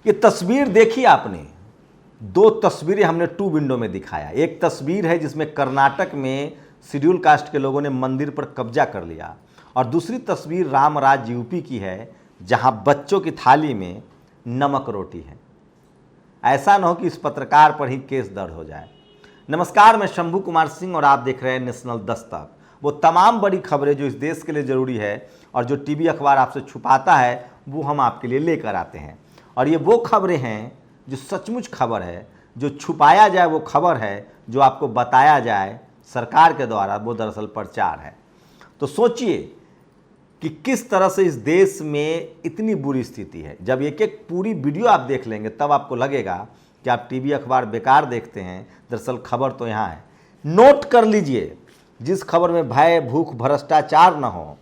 ये तस्वीर देखी आपने, दो तस्वीरें हमने टू विंडो में दिखाया। एक तस्वीर है जिसमें कर्नाटक में शेड्यूल कास्ट के लोगों ने मंदिर पर कब्जा कर लिया, और दूसरी तस्वीर रामराज यूपी की है जहां बच्चों की थाली में नमक रोटी है। ऐसा न हो कि इस पत्रकार पर ही केस दर्ज हो जाए। नमस्कार, मैं शंभू कुमार सिंह और आप देख रहे हैं नेशनल दस्तक। वो तमाम बड़ी खबरें जो इस देश के लिए ज़रूरी है और जो टीवी अखबार आपसे छुपाता है, वो हम आपके लिए लेकर आते हैं। और ये वो खबरें हैं जो सचमुच खबर है, जो छुपाया जाए वो खबर है, जो आपको बताया जाए सरकार के द्वारा वो दरअसल प्रचार है। तो सोचिए कि किस तरह से इस देश में इतनी बुरी स्थिति है। जब एक एक पूरी वीडियो आप देख लेंगे तब आपको लगेगा कि आप टीवी अखबार बेकार देखते हैं, दरअसल खबर तो यहाँ है। नोट कर लीजिए, जिस खबर में भय, भूख, भ्रष्टाचार न हो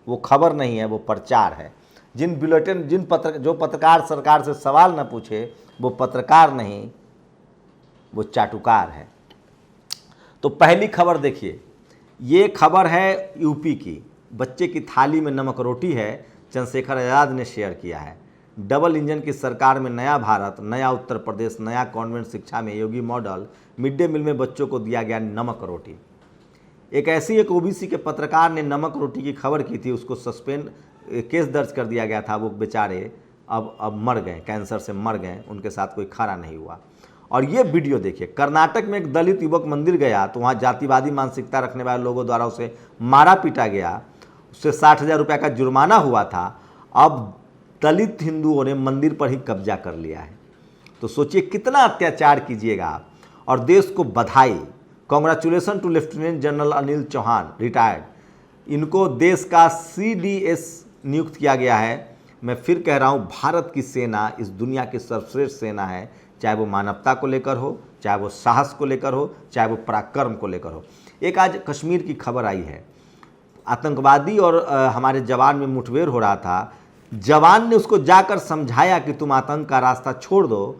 वो खबर नहीं है, वो प्रचार है। जिन बुलेटिन जो पत्रकार सरकार से सवाल न पूछे वो पत्रकार नहीं, वो चाटुकार है। तो पहली खबर देखिए, ये खबर है यूपी की। बच्चे की थाली में नमक रोटी है, चंद्रशेखर आज़ाद ने शेयर किया है। डबल इंजन की सरकार में नया भारत, नया उत्तर प्रदेश, नया कॉन्वेंट शिक्षा में योगी मॉडल, मिड डे मील में बच्चों को दिया गया नमक रोटी। एक ओबीसी के पत्रकार ने नमक रोटी की खबर की थी, उसको सस्पेंड केस दर्ज कर दिया गया था। वो बेचारे अब मर गए, कैंसर से मर गए, उनके साथ कोई खरा नहीं हुआ। और ये वीडियो देखिए, कर्नाटक में एक दलित युवक मंदिर गया तो वहाँ जातिवादी मानसिकता रखने वाले लोगों द्वारा उसे मारा पीटा गया, उससे 60,000 रुपये का जुर्माना हुआ था। अब दलित हिंदुओं ने मंदिर पर ही कब्जा कर लिया है। तो सोचिए कितना अत्याचार कीजिएगा आप। और देश को बधाई, congratulation to lieutenant general Anil Chauhan, retired. इनको देश का CDS नियुक्त किया गया है। मैं फिर कह रहा हूँ, भारत की सेना इस दुनिया की सर्वश्रेष्ठ सेना है, चाहे वो मानवता को लेकर हो, चाहे वो साहस को लेकर हो, चाहे वो पराक्रम को लेकर हो। एक आज कश्मीर की खबर आई है, आतंकवादी और हमारे जवान में मुठभेड़ हो रहा था। जवान ने उसको जाकर समझाया कि तुम आतंक का रास्ता छोड़ दो,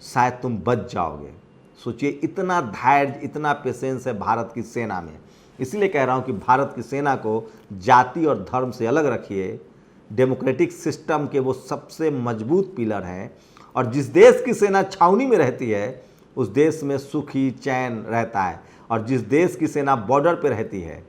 शायद तुम बच जाओगे। सोचिए, इतना धैर्य, इतना पेशेंस है भारत की सेना में। इसलिए कह रहा हूँ कि भारत की सेना को जाति और धर्म से अलग रखिए। डेमोक्रेटिक सिस्टम के वो सबसे मजबूत पिलर हैं, और जिस देश की सेना छावनी में रहती है उस देश में सुखी चैन रहता है, और जिस देश की सेना बॉर्डर पर रहती है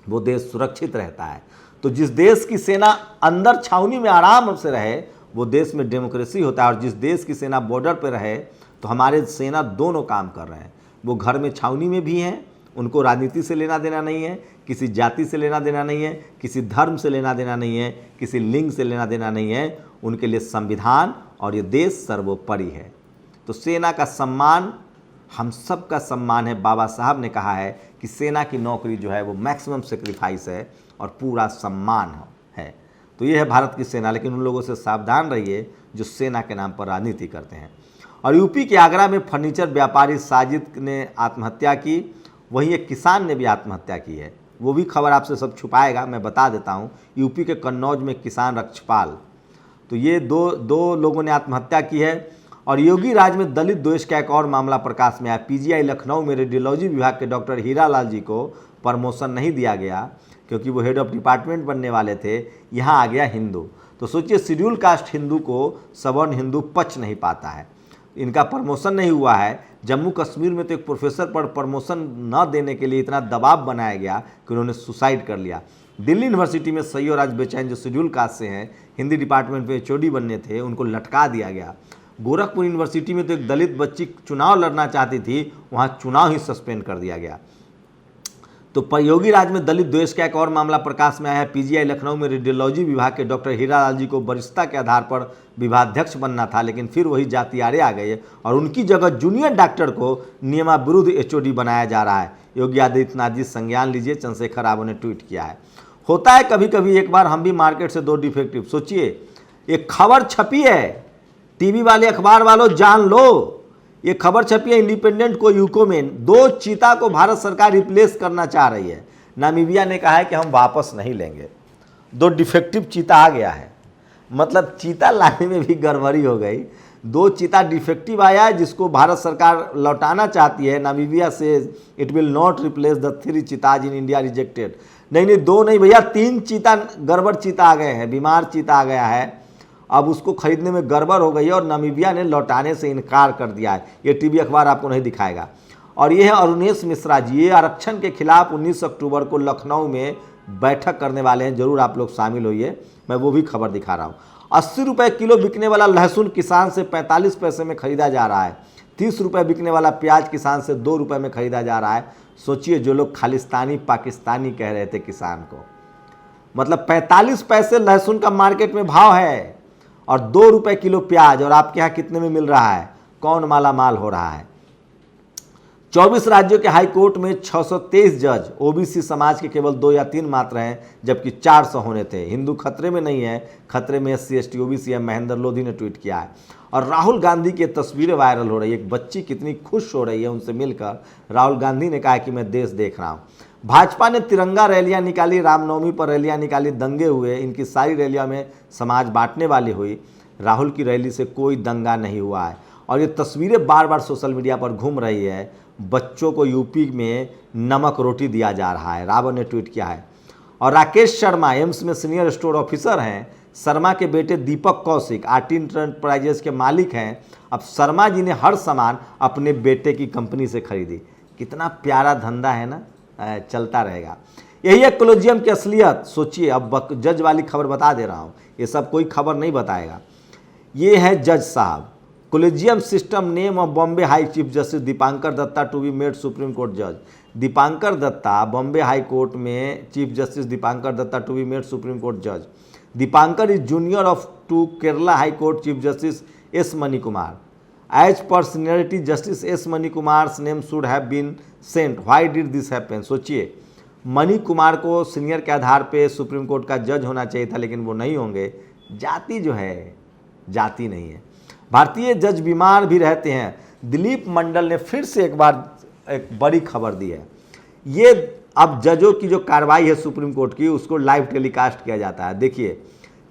वो देश सुरक्षित रहता है। तो जिस देश की सेना अंदर छावनी में आराम से रहे वो देश में डेमोक्रेसी होता है, और जिस देश की सेना बॉर्डर पर रहे तो हमारे सेना दोनों काम कर रहे हैं। वो घर में छावनी में भी हैं, उनको राजनीति से लेना देना नहीं है, किसी जाति से लेना देना नहीं है, किसी धर्म से लेना देना नहीं है, किसी लिंग से लेना देना नहीं है। उनके लिए संविधान और ये देश सर्वोपरि है। तो सेना का सम्मान हम सब का सम्मान है। बाबा साहब ने कहा है कि सेना की नौकरी जो है वो मैक्सिमम सेक्रीफाइस है और पूरा सम्मान है। तो ये है भारत की सेना, लेकिन उन लोगों से सावधान रहिए जो सेना के नाम पर राजनीति करते हैं। और यूपी के आगरा में फर्नीचर व्यापारी साजिद ने आत्महत्या की, वहीं एक किसान ने भी आत्महत्या की है। वो भी खबर आपसे सब छुपाएगा, मैं बता देता हूँ। यूपी के कन्नौज में किसान रक्षपाल, तो ये दो लोगों ने आत्महत्या की है। और योगी राज में दलित द्वेष का एक और मामला प्रकाश में आया। PGI लखनऊ में रेडियोलॉजी विभाग के डॉक्टर हीरालाल जी को प्रमोशन नहीं दिया गया क्योंकि वो हेड ऑफ डिपार्टमेंट बनने वाले थे। यहाँ आ गया हिंदू। तो सोचिए, शेड्यूल कास्ट हिंदू को सवर्ण हिंदू पच नहीं पाता है, इनका प्रमोशन नहीं हुआ है। जम्मू कश्मीर में तो एक प्रोफेसर पर प्रमोशन न देने के लिए इतना दबाव बनाया गया कि उन्होंने सुसाइड कर लिया। दिल्ली यूनिवर्सिटी में सैयद राज बेचैन जो शेड्यूल कास्ट से हैं, हिंदी डिपार्टमेंट में HOD बनने थे, उनको लटका दिया गया। गोरखपुर यूनिवर्सिटी में तो एक दलित बच्ची चुनाव लड़ना चाहती थी, वहाँ चुनाव ही सस्पेंड कर दिया गया। तो योगी राज में दलित द्वेष का एक और मामला प्रकाश में आया है। PGI लखनऊ में रेडियोलॉजी विभाग के डॉक्टर हीरालाल जी को वरिष्ठता के आधार पर विभागाध्यक्ष बनना था, लेकिन फिर वही जातियारे आ गए और उनकी जगह जूनियर डॉक्टर को नियमाविरुद्ध HOD बनाया जा रहा है। योगी आदित्यनाथ जी संज्ञान लीजिए, चंद्रशेखर राव ने ट्वीट किया है। होता है कभी कभी, एक बार हम भी मार्केट से 2 डिफेक्टिव। सोचिए, एक खबर छपी है, टीवी वाले अखबार वालों जान लो, ये खबर छपी है इंडिपेंडेंट को, यूको में 2 चीता को भारत सरकार रिप्लेस करना चाह रही है। नामीबिया ने कहा है कि हम वापस नहीं लेंगे। 2 डिफेक्टिव चीता आ गया है, मतलब चीता लाने में भी गड़बड़ी हो गई। 2 चीता डिफेक्टिव आया है जिसको भारत सरकार लौटाना चाहती है। नामीबिया से it will not replace the 3 चीताज in India rejected. नहीं 2 नहीं भैया, 3 चीता गड़बड़ चीता आ गए हैं, बीमार चीता आ गया है। अब उसको खरीदने में गड़बड़ हो गई है और नामीबिया ने लौटाने से इनकार कर दिया है। ये टीवी अखबार आपको नहीं दिखाएगा। और ये है अरुणेश मिश्रा जी, ये आरक्षण के खिलाफ 19 अक्टूबर को लखनऊ में बैठक करने वाले हैं, जरूर आप लोग शामिल होइए, मैं वो भी खबर दिखा रहा हूँ। 80 रुपये किलो बिकने वाला लहसुन किसान से 45 पैसे में खरीदा जा रहा है। 30 रुपये बिकने वाला प्याज किसान से 2 रुपये में खरीदा जा रहा है। सोचिए, जो लोग खालिस्तानी पाकिस्तानी कह रहे थे किसान को, मतलब 45 पैसे लहसुन का मार्केट में भाव है और 2 रुपये किलो प्याज, और आपके यहाँ कितने में मिल रहा है? कौन माला माल हो रहा है? 24 राज्यों के हाई कोर्ट में 623 जज, ओबीसी समाज के केवल 2 या 3 मात्र हैं, जबकि 400 होने थे। हिंदू खतरे में नहीं है, खतरे में SC ST OBC है, महेंद्र लोधी ने ट्वीट किया है। और राहुल गांधी की तस्वीरें वायरल हो रही है, एक बच्ची कितनी खुश हो रही है उनसे मिलकर। राहुल गांधी ने कहा कि मैं देश देख रहा हूँ। भाजपा ने तिरंगा रैलियां निकाली, रामनवमी पर रैलियां निकाली, दंगे हुए, इनकी सारी रैलियों में समाज बांटने वाली हुई। राहुल की रैली से कोई दंगा नहीं हुआ है। और ये तस्वीरें बार बार सोशल मीडिया पर घूम रही है। बच्चों को यूपी में नमक रोटी दिया जा रहा है, रावण ने ट्वीट किया है। और राकेश शर्मा एम्स में सीनियर स्टोर ऑफिसर हैं। शर्मा के बेटे दीपक कौशिक आरटी इंटरप्राइजेस के मालिक हैं। अब शर्मा जी ने हर सामान अपने बेटे की कंपनी से खरीदी। कितना प्यारा धंधा है ना, चलता रहेगा। यही है कोलिजियम की असलियत। सोचिए, अब जज वाली खबर बता दे रहा हूँ, ये सब कोई खबर नहीं बताएगा। ये है जज साहब, collegium system name of Bombay high chief justice Dipankar Datta to be made Supreme Court जज। दीपांकर दत्ता बॉम्बे हाई कोर्ट में chief justice Dipankar Datta to be made Supreme Court जज। Dipankar is junior of to Kerala High Court chief justice S Mani Kumar. As per seniority justice S Mani Kumar name should have been sent. Why did this happen? सोचिए, मनी कुमार को senior के आधार पे supreme court का जज होना चाहिए था, लेकिन वो नहीं होंगे। जाति जो है, जाति नहीं है। भारतीय जज बीमार भी रहते हैं। दिलीप मंडल ने फिर से एक बार एक बड़ी खबर दी है। ये अब जजों की जो कार्रवाई है सुप्रीम कोर्ट की, उसको लाइव टेलीकास्ट किया जाता है। देखिए,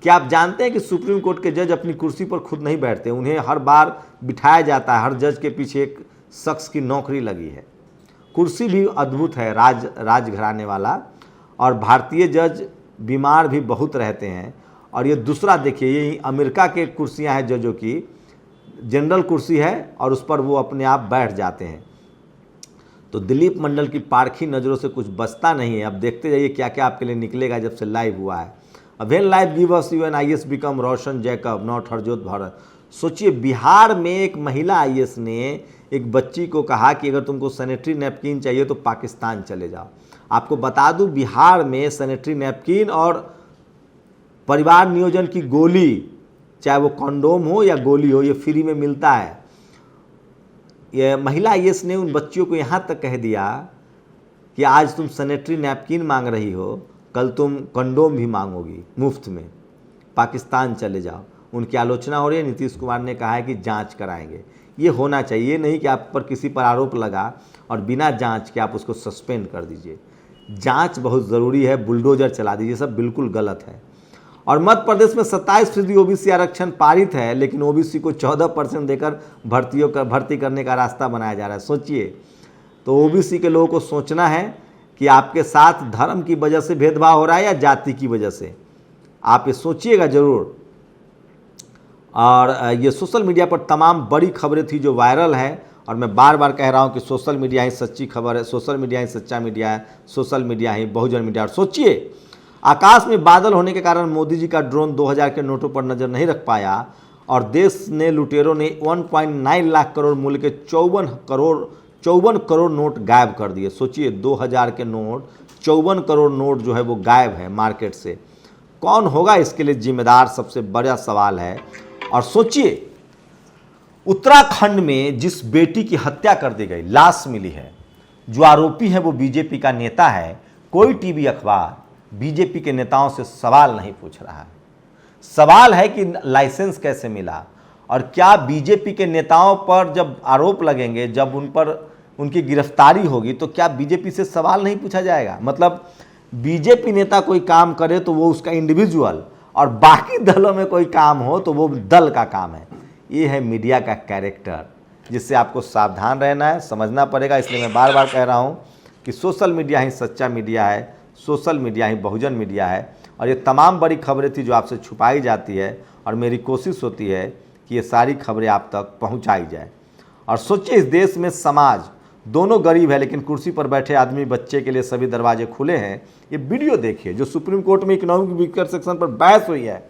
क्या आप जानते हैं कि सुप्रीम कोर्ट के जज अपनी कुर्सी पर खुद नहीं बैठते, उन्हें हर बार बिठाया जाता है। हर जज के पीछे एक शख्स की नौकरी लगी है। कुर्सी भी अद्भुत है, राजघराने वाला। और भारतीय जज बीमार भी बहुत रहते हैं। और ये दूसरा देखिए, ये अमेरिका के कुर्सियां हैं जजों की, जनरल कुर्सी है और उस पर वो अपने आप बैठ जाते हैं। तो दिलीप मंडल की पारखी नज़रों से कुछ बचता नहीं है। अब देखते जाइए क्या क्या आपके लिए निकलेगा जब से लाइव हुआ है। When live give us you an IAS become Roshan Jacob not Harjot Bharat. सोचिए, बिहार में एक महिला IAS ने एक बच्ची को कहा कि अगर तुमको सैनिटरी नैपकिन चाहिए तो पाकिस्तान चले जाओ। आपको बता दूं, बिहार में सैनिटरी नैपकिन और परिवार नियोजन की गोली, चाहे वो कंडोम हो या गोली हो, ये फ्री में मिलता है। ये महिला IAS ने उन बच्चियों को यहाँ तक कह दिया कि आज तुम सैनिटरी नैपकिन मांग रही हो, कल तुम कंडोम भी मांगोगी मुफ्त में, पाकिस्तान चले जाओ। उनकी आलोचना हो रही है। नीतीश कुमार ने कहा है कि जांच कराएंगे। ये होना चाहिए, नहीं कि आप पर किसी पर आरोप लगा और बिना जांच के आप उसको सस्पेंड कर दीजिए। जांच बहुत ज़रूरी है, बुलडोजर चला दीजिए, सब बिल्कुल गलत है। और मध्य प्रदेश में 27% OBC आरक्षण पारित है, लेकिन OBC को 14% देकर भर्ती करने का रास्ता बनाया जा रहा है। सोचिए, तो OBC के लोगों को सोचना है कि आपके साथ धर्म की वजह से भेदभाव हो रहा है या जाति की वजह से। आप ये सोचिएगा ज़रूर। और ये सोशल मीडिया पर तमाम बड़ी खबरें थी जो वायरल है। और मैं बार बार कह रहा हूँ कि सोशल मीडिया ही सच्ची खबर है, सोशल मीडिया ही सच्चा मीडिया है, सोशल मीडिया ही बहुजन मीडिया। और सोचिए, आकाश में बादल होने के कारण मोदी जी का ड्रोन 2000 के नोटों पर नजर नहीं रख पाया और देश ने लुटेरों ने 1.9 लाख करोड़ मूल्य के 54 करोड़ नोट गायब कर दिए। सोचिए, 2000 के नोट, 54 करोड़ नोट जो है वो गायब है मार्केट से। कौन होगा इसके लिए जिम्मेदार, सबसे बड़ा सवाल है। और सोचिए, उत्तराखंड में जिस बेटी की हत्या कर दी गई, लाश मिली है, जो आरोपी है वो बीजेपी का नेता है। कोई टीवी अखबार बीजेपी के नेताओं से सवाल नहीं पूछ रहा है। सवाल है कि लाइसेंस कैसे मिला। और क्या बीजेपी के नेताओं पर जब आरोप लगेंगे, जब उन पर उनकी गिरफ्तारी होगी, तो क्या बीजेपी से सवाल नहीं पूछा जाएगा? मतलब बीजेपी नेता कोई काम करे तो वो उसका इंडिविजुअल, और बाकी दलों में कोई काम हो तो वो दल का काम है। ये है मीडिया का कैरेक्टर, जिससे आपको सावधान रहना है, समझना पड़ेगा। इसलिए मैं बार बार कह रहा हूँ कि सोशल मीडिया ही सच्चा मीडिया है, सोशल मीडिया ही बहुजन मीडिया है। और ये तमाम बड़ी खबरें थी जो आपसे छुपाई जाती है, और मेरी कोशिश होती है कि ये सारी खबरें आप तक पहुंचाई जाए। और सोचिए, इस देश में समाज दोनों गरीब है, लेकिन कुर्सी पर बैठे आदमी बच्चे के लिए सभी दरवाजे खुले हैं। ये वीडियो देखिए जो सुप्रीम कोर्ट में इकोनॉमिक वीकर सेक्शन पर बहस हुई है।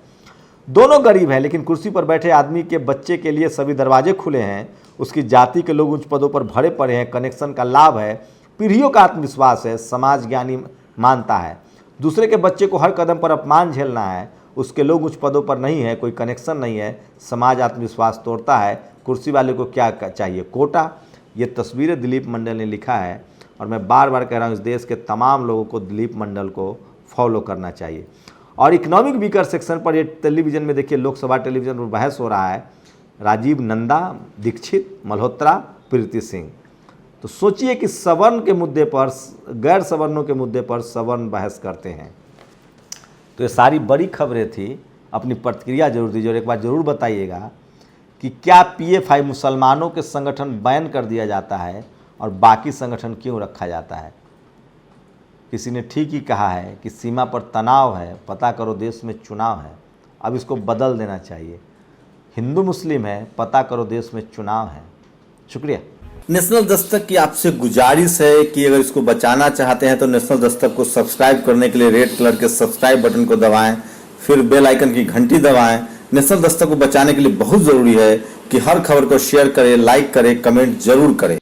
दोनों गरीब हैं, लेकिन कुर्सी पर बैठे आदमी के बच्चे के लिए सभी दरवाजे खुले हैं। उसकी जाति के लोग उच्च पदों पर भरे पड़े हैं। कनेक्शन का लाभ है, पीढ़ियों का आत्मविश्वास है, समाज ज्ञानी मानता है। दूसरे के बच्चे को हर कदम पर अपमान झेलना है, उसके लोग उच्च पदों पर नहीं है, कोई कनेक्शन नहीं है, समाज आत्मविश्वास तोड़ता है। कुर्सी वाले को क्या चाहिए? कोटा। ये तस्वीरें दिलीप मंडल ने लिखा है, और मैं बार बार कह रहा हूँ इस देश के तमाम लोगों को दिलीप मंडल को फॉलो करना चाहिए। और इकोनॉमिक वीकर सेक्शन पर ये टेलीविज़न में देखिए, लोकसभा टेलीविज़न पर बहस हो रहा है। राजीव नंदा, दीक्षित, मल्होत्रा, प्रीति सिंह। तो सोचिए कि सवर्ण के मुद्दे पर, गैर सवर्णों के मुद्दे पर सवर्ण बहस करते हैं। तो ये सारी बड़ी खबरें थी। अपनी प्रतिक्रिया जरूर दीजिए और एक बार ज़रूर बताइएगा कि क्या PFI मुसलमानों के संगठन बैन कर दिया जाता है और बाकी संगठन क्यों रखा जाता है? किसी ने ठीक ही कहा है कि सीमा पर तनाव है, पता करो देश में चुनाव है। अब इसको बदल देना चाहिए। हिंदू मुस्लिम है, पता करो देश में चुनाव है। शुक्रिया। नेशनल दस्तक की आपसे गुजारिश है कि अगर इसको बचाना चाहते हैं तो नेशनल दस्तक को सब्सक्राइब करने के लिए रेड कलर के सब्सक्राइब बटन को दबाएं, फिर बेल आइकन की घंटी दबाएं। नेशनल दस्तक को बचाने के लिए बहुत जरूरी है कि हर खबर को शेयर करें, लाइक करें, कमेंट जरूर करें।